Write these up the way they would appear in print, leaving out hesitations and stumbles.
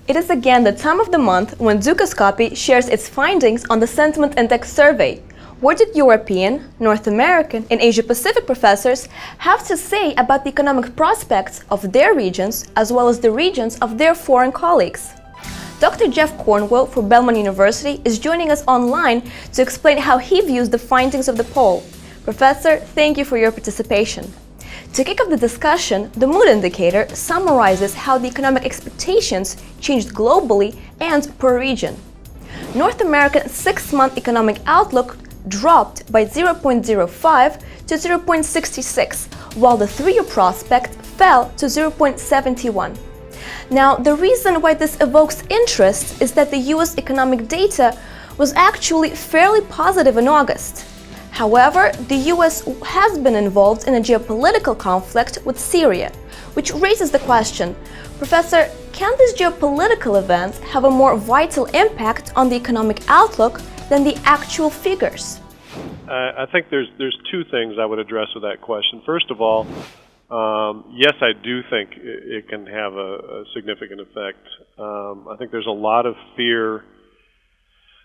It is again the time of the month when Dukascopy shares its findings on the Sentiment Index survey. What did European, North American, and Asia-Pacific professors have to say about the economic prospects of their regions as well as the regions of their foreign colleagues? Dr. Jeff Cornwall from Belmont University is joining us online to explain how he views the findings of the poll. Professor, thank you for your participation. To kick off the discussion, the mood indicator summarizes how the economic expectations changed globally and per region. North American six-month economic outlook dropped by 0.05 to 0.66, while the three-year prospect fell to 0.71. Now, the reason why this evokes interest is that the US economic data was actually fairly positive in August. However, the US has been involved in a geopolitical conflict with Syria, which raises the question, Professor, can these geopolitical events have a more vital impact on the economic outlook than the actual figures? I think there's two things I would address with that question. First of all, yes, I do think it can have a significant effect. I think there's a lot of fear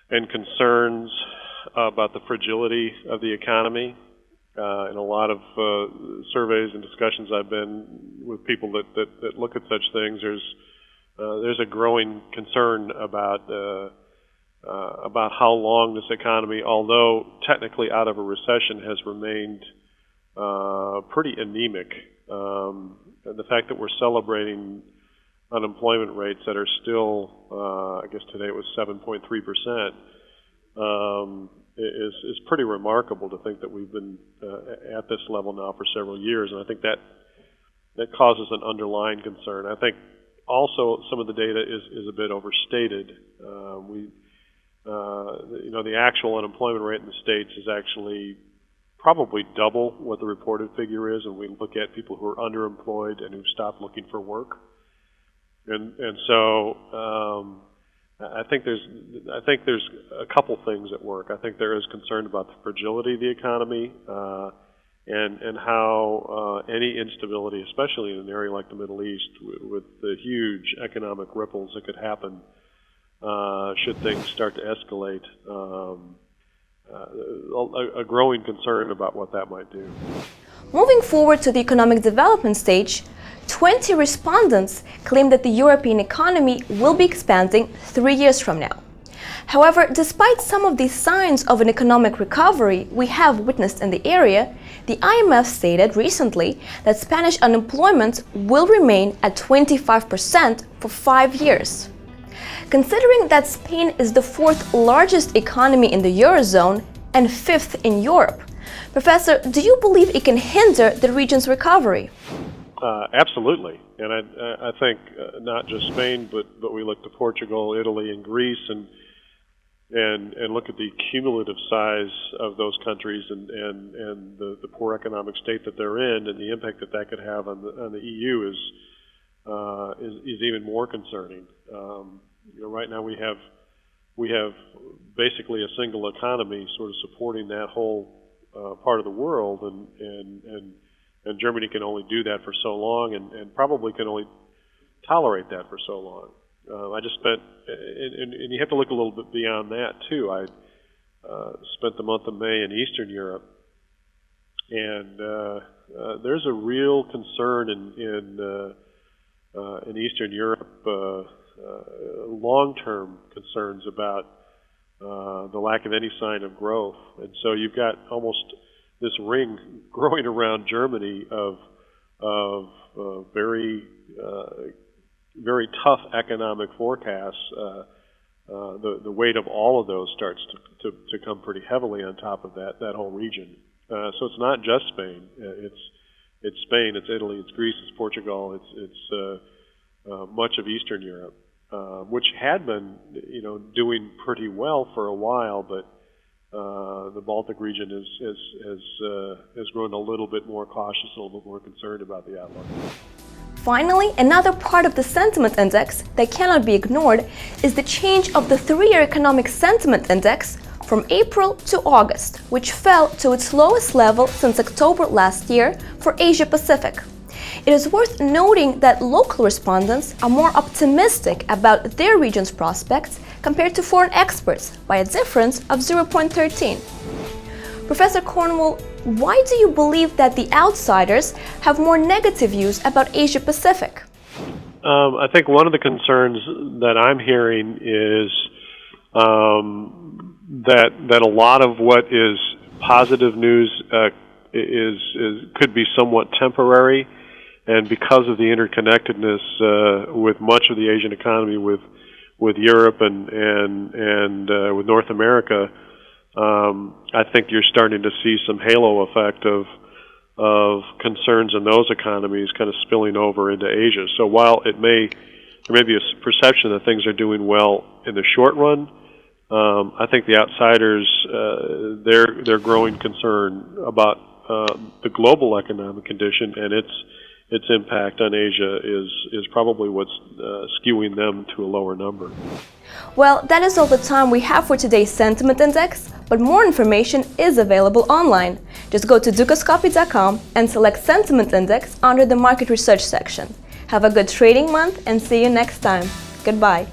and concerns about the fragility of the economy. In a lot of surveys and discussions I've been with people that look at such things, there's a growing concern about how long this economy, although technically out of a recession, has remained pretty anemic. The fact that we're celebrating unemployment rates that are still, I guess today it was 7.3%, is pretty remarkable to think that we've been at this level now for several years, and I think that causes an underlying concern. I think also some of the data is a bit overstated. The actual unemployment rate in the States is actually probably double what the reported figure is, and we look at people who are underemployed and who've stopped looking for work. And so I think there's a couple things at work. I think there is concern about the fragility of the economy and how any instability, especially in an area like the Middle East, with the huge economic ripples that could happen should things start to escalate. A growing concern about what that might do. Moving forward to the economic development stage, 20 respondents claim that the European economy will be expanding 3 years from now. However, despite some of these signs of an economic recovery we have witnessed in the area, the IMF stated recently that Spanish unemployment will remain at 25% for 5 years. Considering that Spain is the fourth largest economy in the Eurozone and fifth in Europe, Professor, do you believe it can hinder the region's recovery? Absolutely, and I think not just Spain, but we look to Portugal, Italy, and Greece, and look at the cumulative size of those countries and the poor economic state that they're in, and the impact that could have on the EU is even more concerning. Right now we have basically a single economy sort of supporting that whole part of the world, and Germany can only do that for so long, and probably can only tolerate that for so long. I just spent, and you have to look a little bit beyond that too. I spent the month of May in Eastern Europe, and there's a real concern in Eastern Europe. Long-term concerns about the lack of any sign of growth, and so you've got almost this ring growing around Germany of very tough economic forecasts. The weight of all of those starts to come pretty heavily on top of that whole region. So it's not just Spain. It's Spain. It's Italy. It's Greece. It's Portugal. It's much of Eastern Europe, which had been, doing pretty well for a while, but the Baltic region has grown a little bit more cautious, a little bit more concerned about the outlook. Finally, another part of the sentiment index that cannot be ignored is the change of the three-year economic sentiment index from April to August, which fell to its lowest level since October last year for Asia Pacific. It is worth noting that local respondents are more optimistic about their region's prospects compared to foreign experts by a difference of 0.13. Professor Cornwall, why do you believe that the outsiders have more negative views about Asia Pacific? I think one of the concerns that I'm hearing is that a lot of what is positive news could be somewhat temporary, and because of the interconnectedness with much of the Asian economy with Europe and with North America, I think you're starting to see some halo effect of concerns in those economies kind of spilling over into Asia. So while there may be a perception that things are doing well in the short run, I think the outsiders, their growing concern about the global economic condition and its impact on Asia is probably what's skewing them to a lower number. Well, that is all the time we have for today's Sentiment Index, but more information is available online. Just go to Dukascopy.com and select Sentiment Index under the Market Research section. Have a good trading month and see you next time. Goodbye.